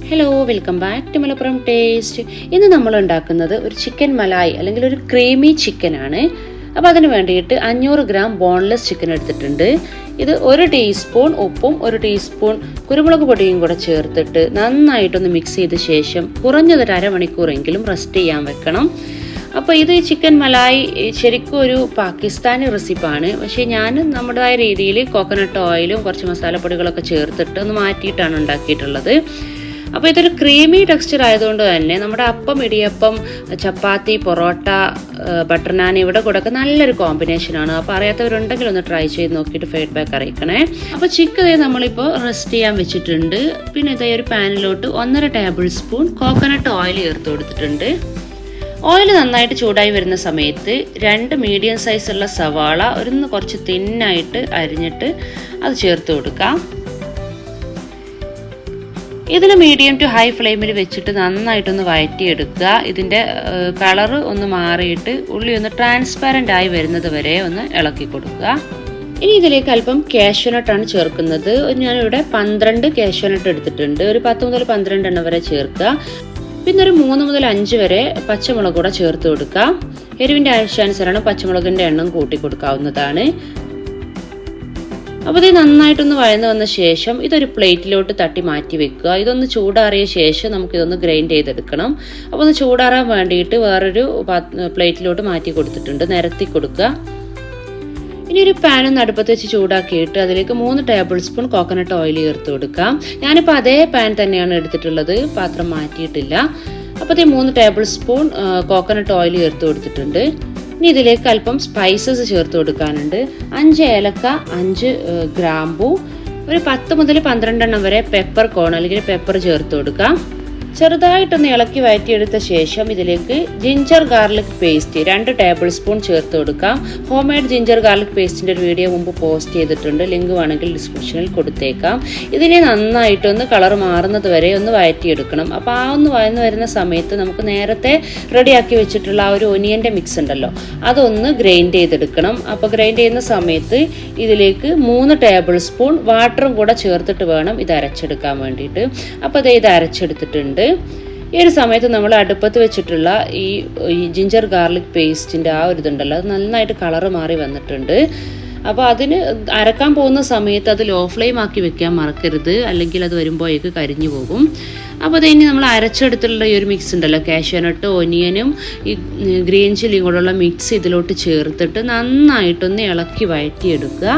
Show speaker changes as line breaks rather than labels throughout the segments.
Hello, welcome back to Malappuram taste. ഇന്ന് നമ്മൾ ഉണ്ടാക്കുന്നത് ഒരു ചിക്കൻ മലായി അല്ലെങ്കിൽ ഒരു ക്രീമി ചിക്കനാണ്. അപ്പോൾ അതിന് വേണ്ടിയിട്ട് 500 ഗ്രാം ബോൺലെസ് ചിക്കൻ എടുത്തിട്ടുണ്ട്. ഇത് 1 ടീസ്പൂൺ ഉപ്പും 1 ടീസ്പൂൺ കുരുമുളക് പൊടിയും കൂടെ ചേർത്തിട്ട് നന്നായിട്ടൊന്ന് മിക്സ് ചെയ്ത ശേഷം കുറഞ്ഞതൊരു അരമണിക്കൂറെങ്കിലും റെസ്റ്റ് ചെയ്യാൻ വെക്കണം. അപ്പോൾ ഇത് ചിക്കൻ മലായി ശരിക്കും ഒരു പാകിസ്ഥാനി റെസിപ്പാണ്. പക്ഷേ ഞാൻ നമ്മുടേതായ രീതിയിൽ കോക്കനട്ട് ഓയിലും കുറച്ച് മസാലപ്പൊടികളൊക്കെ ചേർത്തിട്ട് ഒന്ന് മാറ്റിയിട്ടാണ് ഉണ്ടാക്കിയിട്ടുള്ളത്. അപ്പോൾ ഇതൊരു ക്രീമി ടെക്സ്ചർ ആയതുകൊണ്ട് തന്നെ നമ്മുടെ അപ്പം, ഇടിയപ്പം, ചപ്പാത്തി, പൊറോട്ട, ബട്ടർ നാൻ ഇവിടെ കൂടെ ഒക്കെ നല്ലൊരു കോമ്പിനേഷനാണ്. അപ്പോൾ അറിയാത്തവരുണ്ടെങ്കിൽ ഒന്ന് ട്രൈ ചെയ്ത് നോക്കിയിട്ട് ഫീഡ്ബാക്ക് അറിയിക്കണേ. അപ്പോൾ ചിക്കൻ നമ്മളിപ്പോൾ റെസ്റ്റ് ചെയ്യാൻ വെച്ചിട്ടുണ്ട്. പിന്നെ ഇതേ ഒരു പാനിലോട്ട് 1.5 ടേബിൾ സ്പൂൺ കോക്കനട്ട് ഓയിൽ ചേർത്ത് കൊടുത്തിട്ടുണ്ട്. ഓയിൽ നന്നായിട്ട് ചൂടായി വരുന്ന സമയത്ത് 2 മീഡിയം സൈസുള്ള സവാള കുറച്ച് തിന്നായിട്ട് അരിഞ്ഞിട്ട് അത് ചേർത്ത് കൊടുക്കാം. ഇതിൽ മീഡിയം ടു ഹൈ ഫ്ലെയിമിൽ വെച്ചിട്ട് നന്നായിട്ടൊന്ന് വഴറ്റിയെടുക്കുക. ഇതിൻ്റെ കളറ് ഒന്ന് മാറിയിട്ട് ഉള്ളി ഒന്ന് ട്രാൻസ്പാരൻ്റ് ആയി വരുന്നത് വരെ ഒന്ന് ഇളക്കി കൊടുക്കുക. ഇനി ഇതിലേക്ക് അല്പം കാഷ്യൂനട്ടാണ് ചേർക്കുന്നത്. ഞാനിവിടെ 12 കാഷ്യൂനട്ട് എടുത്തിട്ടുണ്ട്. ഒരു 10 മുതൽ 12 എണ്ണം വരെ ചേർക്കുക. പിന്നെ ഒരു 3 മുതൽ 5 വരെ പച്ചമുളക് കൂടെ ചേർത്ത് കൊടുക്കുക. എരിവിൻ്റെ ആവശ്യാനുസരണം പച്ചമുളകിൻ്റെ എണ്ണം കൂട്ടി കൊടുക്കാവുന്നതാണ്. അപ്പോൾ ഇത് നന്നായിട്ടൊന്ന് വഴന്ന് വന്ന ശേഷം ഇതൊരു പ്ലേറ്റിലോട്ട് തട്ടി മാറ്റി വെക്കുക. ഇതൊന്ന് ചൂടാറിയ ശേഷം നമുക്കിതൊന്ന് ഗ്രൈൻഡ് ചെയ്തെടുക്കണം. അപ്പോൾ ഒന്ന് ചൂടാറാൻ വേണ്ടിയിട്ട് വേറൊരു പ്ലേറ്റിലോട്ട് മാറ്റി കൊടുത്തിട്ടുണ്ട്, നിരത്തി കൊടുക്കുക. ഇനി ഒരു പാൻ ഒന്ന് അടുപ്പത്ത് വെച്ച് ചൂടാക്കിയിട്ട് അതിലേക്ക് 3 ടേബിൾ സ്പൂൺ കോക്കനട്ട് ഓയിൽ ചേർത്ത് കൊടുക്കാം. ഞാനിപ്പോൾ അതേ പാൻ തന്നെയാണ് എടുത്തിട്ടുള്ളത്, പാത്രം മാറ്റിയിട്ടില്ല. അപ്പോൾ 3 ടേബിൾ സ്പൂൺ കോക്കനട്ട് ഓയിൽ ചേർത്ത് കൊടുത്തിട്ടുണ്ട്. ഇനി ഇതിലേക്ക് അല്പം സ്പൈസസ് ചേർത്ത് കൊടുക്കാനുണ്ട്. 5 ഏലക്ക, 5 ഗ്രാമ്പൂ, ഒരു 10 മുതൽ 12 എണ്ണം വരെ പെപ്പർ കോൺ അല്ലെങ്കിൽ പെപ്പർ ചേർത്ത് കൊടുക്കാം. ചെറുതായിട്ടൊന്ന് ഇളക്കി വഴറ്റിയെടുത്ത ശേഷം ഇതിലേക്ക് ginger garlic paste 2 table spoon ചേർത്ത് കൊടുക്കാം. ഹോം മെയ്ഡ് ജിഞ്ചർ ഗാർലിക് പേസ്റ്റിൻ്റെ ഒരു വീഡിയോ മുമ്പ് പോസ്റ്റ് ചെയ്തിട്ടുണ്ട്, ലിങ്ക് വേണമെങ്കിൽ ഡിസ്ക്രിപ്ഷനിൽ കൊടുത്തേക്കാം. ഇതിനെ നന്നായിട്ടൊന്ന് കളർ മാറുന്നത് വരെ ഒന്ന് വഴറ്റിയെടുക്കണം. അപ്പോൾ ആ ഒന്ന് വഴന്ന് വരുന്ന സമയത്ത് നമുക്ക് നേരത്തെ റെഡിയാക്കി വെച്ചിട്ടുള്ള ആ ഒരു ഒനിയൻ്റെ മിക്സ് ഉണ്ടല്ലോ, അതൊന്ന് ഗ്രൈൻഡ് ചെയ്തെടുക്കണം. അപ്പോൾ ഗ്രൈൻഡ് ചെയ്യുന്ന സമയത്ത് ഇതിലേക്ക് 3 ടേബിൾ സ്പൂൺ വാട്ടറും കൂടെ ചേർത്തിട്ട് വേണം ഇത് അരച്ചെടുക്കാൻ വേണ്ടിയിട്ട്. അപ്പോൾ ഇത് അരച്ചെടുത്തിട്ടുണ്ട്. ഈ ഒരു സമയത്ത് നമ്മൾ അടുപ്പത്ത് വെച്ചിട്ടുള്ള ഈ ജിഞ്ചർ ഗാർലിക് പേസ്റ്റിൻ്റെ ആ ഒരു ഇതുണ്ടല്ലോ, അത് നന്നായിട്ട് കളറ് മാറി വന്നിട്ടുണ്ട്. അപ്പോൾ അതിന് അരക്കാൻ പോകുന്ന സമയത്ത് അത് ലോ ഫ്ലെയിം ആക്കി വെക്കാൻ മറക്കരുത്, അല്ലെങ്കിൽ അത് വരുമ്പോഴേക്ക് കരിഞ്ഞു പോകും. അപ്പോൾ അത് ഇനി നമ്മൾ അരച്ചെടുത്തുള്ള ഈ ഒരു മിക്സ് ഉണ്ടല്ലോ, കാഷ്യൂനട്ട്, ഒനിയനും ഈ ഗ്രീൻ ചില്ലിയും കൂടെയുള്ള മിക്സ് ഇതിലോട്ട് ചേർത്തിട്ട് നന്നായിട്ടൊന്ന് ഇളക്കി വഴറ്റിയെടുക്കുക.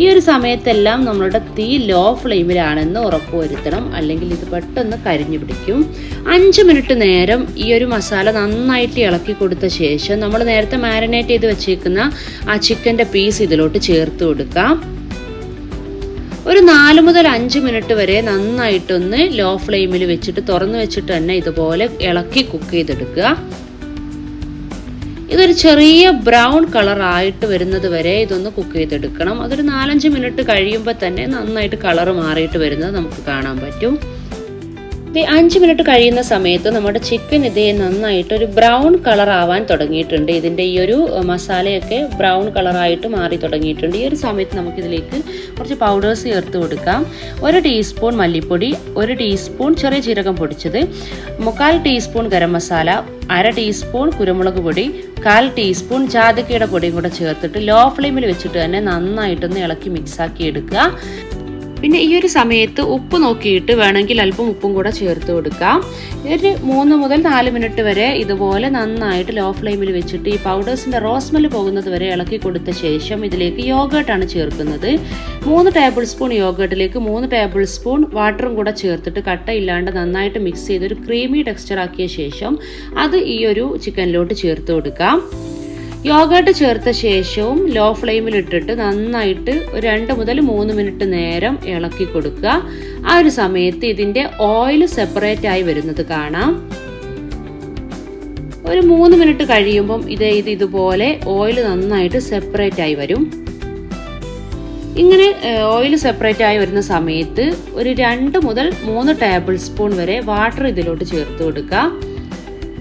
ഈ ഒരു സമയത്തെല്ലാം നമ്മളുടെ തീ ലോ ഫ്ലെയിമിലാണെന്ന് ഉറപ്പുവരുത്തണം, അല്ലെങ്കിൽ ഇത് പെട്ടെന്ന് കരിഞ്ഞു പിടിക്കും. 5 മിനിറ്റ് നേരം ഈ ഒരു മസാല നന്നായിട്ട് ഇളക്കി കൊടുത്ത ശേഷം നമ്മൾ നേരത്തെ മാരിനേറ്റ് ചെയ്ത് വെച്ചേക്കുന്ന ആ ചിക്കൻ്റെ പീസ് ഇതിലോട്ട് ചേർത്ത് കൊടുക്കാം. ഒരു 4 മുതൽ 5 മിനിറ്റ് വരെ നന്നായിട്ടൊന്ന് ലോ ഫ്ലെയിമിൽ വെച്ചിട്ട് തുറന്നു വെച്ചിട്ട് തന്നെ ഇതുപോലെ ഇളക്കി കുക്ക് ചെയ്തെടുക്കുക. ഇതൊരു ചെറിയ ബ്രൗൺ കളർ ആയിട്ട് വരുന്നത് വരെ ഇതൊന്ന് കുക്ക് ചെയ്തെടുക്കണം. അതൊരു 4-5 മിനിറ്റ് കഴിയുമ്പോൾ തന്നെ നന്നായിട്ട് കളർ മാറിയിട്ട് വരുന്നത് നമുക്ക് കാണാൻ പറ്റും. 5 മിനിറ്റ് കഴിയുന്ന സമയത്ത് നമ്മുടെ ചിക്കൻ നന്നായിട്ട് ഒരു ബ്രൗൺ കളർ ആവാൻ തുടങ്ങിയിട്ടുണ്ട്. ഇതിൻ്റെ ഈ ഒരു മസാലയൊക്കെ ബ്രൗൺ കളറായിട്ട് മാറി തുടങ്ങിയിട്ടുണ്ട്. ഈ ഒരു സമയത്ത് നമുക്കിതിലേക്ക് കുറച്ച് പൗഡേഴ്സ് ചേർത്ത് കൊടുക്കാം. 1 ടീസ്പൂൺ മല്ലിപ്പൊടി, 1 ടീസ്പൂൺ ചെറിയ ജീരകം പൊടിച്ചത്, 1/4 ടീസ്പൂൺ ഗരം മസാല, 1/2 ടീസ്പൂൺ കുരുമുളക് പൊടി, 1/4 ടീസ്പൂൺ ജാതിക്കയുടെ പൊടിയും കൂടെ ചേർത്തിട്ട് ലോ ഫ്ലെയിമിൽ വെച്ചിട്ട് തന്നെ നന്നായിട്ടൊന്ന് ഇളക്കി മിക്സാക്കി എടുക്കുക. പിന്നെ ഈ ഒരു സമയത്ത് ഉപ്പ് നോക്കിയിട്ട് വേണമെങ്കിൽ അല്പം ഉപ്പും കൂടെ ചേർത്ത് കൊടുക്കാം. ഒരു 3 മുതൽ 4 മിനിറ്റ് വരെ ഇതുപോലെ നന്നായിട്ട് ലോ ഫ്ലെയിമിൽ വെച്ചിട്ട് ഈ പൗഡേഴ്സിൻ്റെ റോസ്മെൽ പോകുന്നത് വരെ ഇളക്കി കൊടുത്ത ശേഷം ഇതിലേക്ക് യോഗേർട്ടാണ് ചേർക്കുന്നത്. 3 ടേബിൾ സ്പൂൺ യോഗേർട്ടിലേക്ക് 3 ടേബിൾ സ്പൂൺ വാട്ടറും കൂടെ ചേർത്തിട്ട് കട്ടയില്ലാണ്ട് നന്നായിട്ട് മിക്സ് ചെയ്ത് ഒരു ക്രീമി ടെക്സ്ചർ ആക്കിയ ശേഷം അത് ഈ ഒരു ചിക്കനിലോട്ട് ചേർത്ത് കൊടുക്കാം. യോഗേർട്ട് ചേർത്ത ശേഷവും ലോ ഫ്ലെയിമിൽ ഇട്ടിട്ട് നന്നായിട്ട് ഒരു 2 മുതൽ 3 മിനിറ്റ് നേരം ഇളക്കി കൊടുക്കുക. ആ ഒരു സമയത്ത് ഇതിൻ്റെ ഓയിൽ സെപ്പറേറ്റ് ആയി വരുന്നത് കാണാം. ഒരു 3 മിനിറ്റ് കഴിയുമ്പം ഇതുപോലെ ഓയിൽ നന്നായിട്ട് സെപ്പറേറ്റ് ആയി വരും. ഇങ്ങനെ ഓയിൽ സെപ്പറേറ്റ് ആയി വരുന്ന സമയത്ത് ഒരു 2 മുതൽ 3 ടേബിൾ സ്പൂൺ വരെ വാട്ടർ ഇതിലോട്ട് ചേർത്ത് കൊടുക്കുക.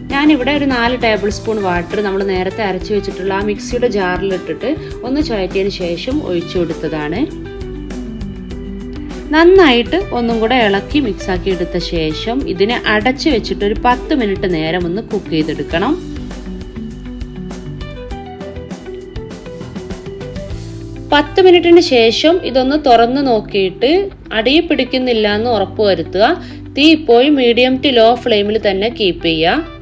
ഞാനിവിടെ ഒരു 4 ടേബിൾ സ്പൂൺ വാട്ടർ നമ്മൾ നേരത്തെ അരച്ച് വെച്ചിട്ടുള്ള ആ മിക്സിയുടെ ജാറിലിട്ടിട്ട് ഒന്ന് ചുഴറ്റിയതിന് ശേഷം ഒഴിച്ചു കൊടുത്തതാണ്. നന്നായിട്ട് ഒന്നും കൂടെ ഇളക്കി മിക്സാക്കി എടുത്ത ശേഷം ഇതിനെ അടച്ചു വെച്ചിട്ട് ഒരു 10 മിനിറ്റ് നേരം ഒന്ന് കുക്ക് ചെയ്തെടുക്കണം. 10 മിനിറ്റിന് ശേഷം ഇതൊന്ന് തുറന്നു നോക്കിയിട്ട് അടിയിൽ പിടിക്കുന്നില്ല എന്ന് ഉറപ്പ് വരുത്തുക. തീ ഇപ്പോഴും മീഡിയം ടു ലോ ഫ്ലെയിമിൽ തന്നെ കീപ്പ് ചെയ്യുക.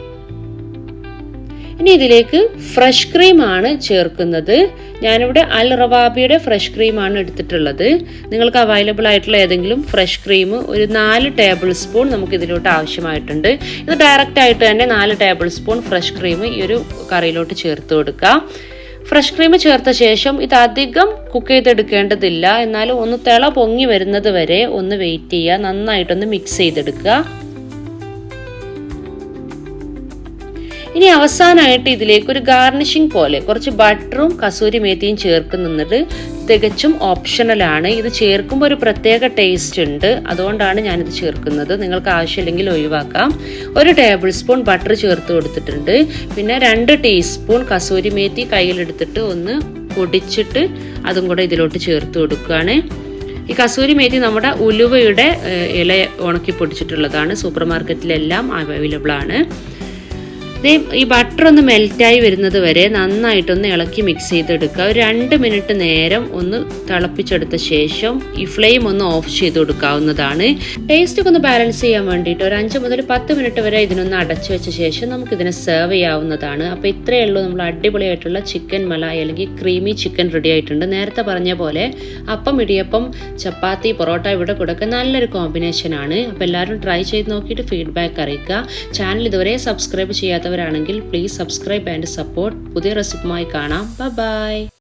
ഇനി ഇതിലേക്ക് ഫ്രഷ് ക്രീം ആണ് ചേർക്കുന്നത്. ഞാനിവിടെ അൽ റവാബിയുടെ ഫ്രഷ് ക്രീമാണ് എടുത്തിട്ടുള്ളത്. നിങ്ങൾക്ക് അവൈലബിൾ ആയിട്ടുള്ള ഏതെങ്കിലും ഫ്രഷ് ക്രീം ഒരു 4 ടേബിൾ സ്പൂൺ നമുക്ക് ഇതിലോട്ട് ആവശ്യമായിട്ടുണ്ട്. ഇത് ഡയറക്റ്റ് ആയിട്ട് തന്നെ 4 ടേബിൾ സ്പൂൺ ഫ്രഷ് ക്രീം ഈ ഒരു കറിയിലോട്ട് ചേർത്ത് കൊടുക്കുക. ഫ്രഷ് ക്രീം ചേർത്ത ശേഷം ഇത് അധികം കുക്ക് ചെയ്തെടുക്കേണ്ടതില്ല. എന്നാലും ഒന്ന് തിള പൊങ്ങി വരുന്നത് വരെ ഒന്ന് വെയിറ്റ് ചെയ്യുക. നന്നായിട്ടൊന്ന് മിക്സ് ചെയ്തെടുക്കുക. ഇനി അവസാനമായിട്ട് ഇതിലേക്ക് ഒരു ഗാർണിഷിംഗ് പോലെ കുറച്ച് ബട്ടറും കസൂരി മേത്തിയും ചേർക്കുന്നുണ്ട്. തികച്ചും ഓപ്ഷണലാണ്. ഇത് ചേർക്കുമ്പോൾ ഒരു പ്രത്യേക ടേസ്റ്റ് ഉണ്ട്. അതുകൊണ്ടാണ് ഞാനിത് ചേർക്കുന്നത്. നിങ്ങൾക്ക് ആവശ്യമില്ലെങ്കിൽ ഒഴിവാക്കാം. 1 ടേബിൾ സ്പൂൺ ബട്ടർ ചേർത്ത് കൊടുത്തിട്ടുണ്ട്. പിന്നെ 2 ടീസ്പൂൺ കസൂരി മേത്തി കയ്യിലെടുത്തിട്ട് ഒന്ന് പൊടിച്ചിട്ട് അതും കൂടെ ഇതിലോട്ട് ചേർത്ത് കൊടുക്കുകയാണ്. ഈ കസൂരി മേത്തി നമ്മുടെ ഉലുവയുടെ ഇല ഉണക്കി പൊടിച്ചിട്ടുള്ളതാണ്. സൂപ്പർ മാർക്കറ്റിലെല്ലാം അവൈലബിൾ ആണ്. ഈ ബട്ടർ ഒന്ന് മെൽറ്റായി വരുന്നത് വരെ നന്നായിട്ടൊന്ന് ഇളക്കി മിക്സ് ചെയ്തെടുക്കുക. ഒരു 2 മിനിറ്റ് നേരം ഒന്ന് തിളപ്പിച്ചെടുത്ത ശേഷം ഈ ഫ്ലെയിം ഒന്ന് ഓഫ് ചെയ്ത് കൊടുക്കാവുന്നതാണ്. ടേസ്റ്റ് ഒക്കെ ഒന്ന് ബാലൻസ് ചെയ്യാൻ വേണ്ടിയിട്ട് ഒരു 5 മുതൽ 10 മിനിറ്റ് വരെ ഇതിനൊന്ന് അടച്ചു വെച്ച ശേഷം നമുക്കിതിനെ സെർവ് ചെയ്യാവുന്നതാണ്. അപ്പോൾ ഇത്രയേ ഉള്ളൂ, നമ്മൾ അടിപൊളിയായിട്ടുള്ള ചിക്കൻ മലായി അല്ലെങ്കിൽ ക്രീമി ചിക്കൻ റെഡി ആയിട്ടുണ്ട്. നേരത്തെ പറഞ്ഞ പോലെ അപ്പം, ഇടിയപ്പം, ചപ്പാത്തി, പൊറോട്ട ഇവിടെ കൂടെ നല്ലൊരു കോമ്പിനേഷനാണ്. അപ്പോൾ എല്ലാവരും ട്രൈ ചെയ്ത് നോക്കിയിട്ട് ഫീഡ്ബാക്ക് അറിയിക്കുക. ചാനൽ ഇതുവരെ സബ്സ്ക്രൈബ് ചെയ്യാത്തവരാണെങ്കിൽ പ്ലീസ് സബ്സ്ക്രൈബ് ആൻഡ് സപ്പോർട്ട്. പുതിയ റെസിപ്പിയുമായി കാണാം. ബൈ.